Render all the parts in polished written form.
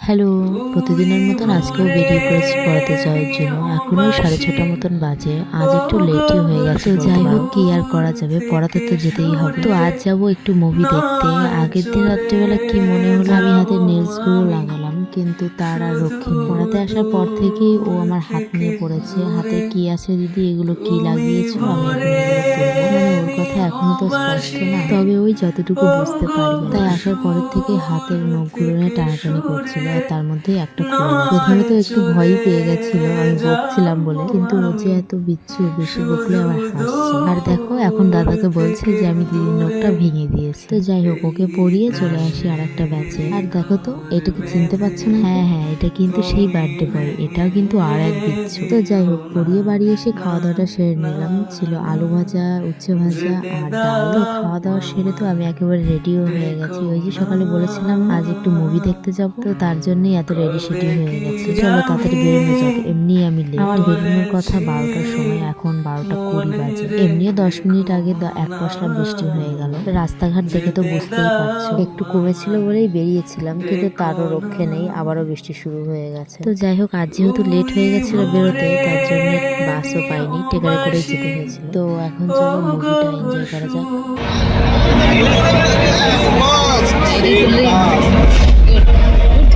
Hello, প্রতিদিনের মতন আজকেও বেরিয়ে পড়েছি পড়াতে যাওয়ার জন্য। এখনো 6:30 মতন বাজে। আজ একটু লেটই হয়ে গেছে। তো যাই হোক, কি আর করা যাবে, পড়াতে তো যেতেই হবে। তো আজ যাব একটু মুভি দেখতে। আগের দিন রাত্রেবেলা কি মনে হলো, আমি হাতের নেলস গুলো লাগালাম, কিন্তু তার আর রক্ষে নেই। পড়াতে আসার পর থেকেই ও আমার হাত নিয়ে পড়েছে। হাতে কি আছে দিদি, এগুলো কি লাগিয়েছো, আমি এখন এগুলো তুলবো। মানে ওর কথা এখনো তো স্পষ্ট না, তবে ওই যতটুকু বুঝতে পারি। তাই আসার পরের থেকে হাতের নখগুলো নিয়ে টানাটানি করছিল, আর তার মধ্যেই একটা খুলে গেছে। প্রথমে তো একটু ভয়ই পেয়ে গেছিল আমি বকছিলাম বলে, কিন্তু ও যে এত বিচ্ছু, বেশি বকলে আবার হাসছে। আর দেখো এখন দাদাকে বলছে যে আমি দিদির নখটা ভেঙে দিয়েছি। তো যাই হোক, ওকে পড়িয়ে চলে আসি আর একটা ব্যাচে। আর দেখো তো, এটাকে চিনতে পারছো না? হ্যাঁ হ্যাঁ, এটা কিন্তু সেই বার্থডে বয়। এটাও কিন্তু আর এক বিচ্ছু। তো যাই হোক, পড়িয়ে বাড়ি এসে খাওয়া দাওয়াটা সেরে নিলাম। ছিল আলু ভাজা, উচ্ছে ভাজা আর ডাল। তো খাওয়া দাওয়া সেরে তো আমি একেবারে রেডিও হয়ে গেছি। ওই যে সকালে বলেছিলাম আজ একটু মুভি দেখতে যাব, তো তার জন্যই এত রেডি সেডি হয়ে গেছে। চলো তাড়াতাড়ি বেরোনো যাক, এমনি আমি লেট। আমার বেরোনোর কথা 12টার সময়, এখন 12টা 20 বাজে। এমনিও 10 মিনিট আগে এক পশলা বৃষ্টি হয়ে গেল। রাস্তাঘাট দেখে তো বুঝতেই পারছো, একটু কমেছিল বলেই বেরিয়েছিলাম, কিন্তু তারও রক্ষে নেই, আবারও বৃষ্টি শুরু হয়ে গেছে। তো যাই হোক, আজ যেহেতু লেট হয়ে গেছিল বেরোতে, তার জন্য বাসও পাইনি, টেকারে করেই যেতে হয়েছিল। তো এখন চলো মুভিটা এনজয় করা যাক।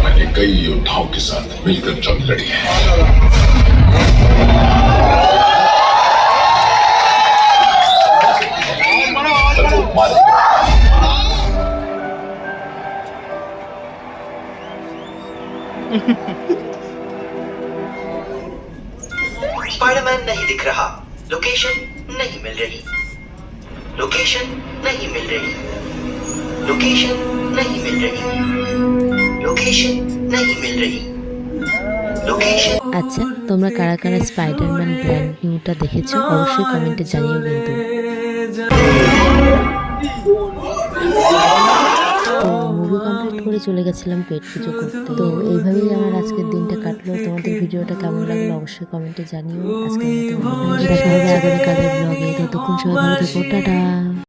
मैंने कई योद्धाओं के साथ मिलकर जंग लड़ी है। वो मारे गए। स्पाइडरमैन नहीं दिख रहा, लोकेशन नहीं मिल रही, लोकेशन नहीं मिल रही, लोकेशन नहीं मिल रही, लोकेशन नहीं मिल रही, लोकेशन। আচ্ছা, তোমরা কারা কারা স্পাইডারম্যান ব্র্যান্ড নিউটা দেখেছো অবশ্যই কমেন্টে জানিও কিন্তু। তো মুভি কমপ্লিট করে চলে গেছিলাম পেট পুজো করতে। তো এইভাবেই আমার আজকের দিনটা কাটলো। তোমাদের ভিডিওটা কেমন লাগলো অবশ্যই কমেন্টে জানিও। আজকের মতো দেখা হবে আগামীকালের ব্লগে। ততক্ষণ সবাই ভালো থেকো, টাটা।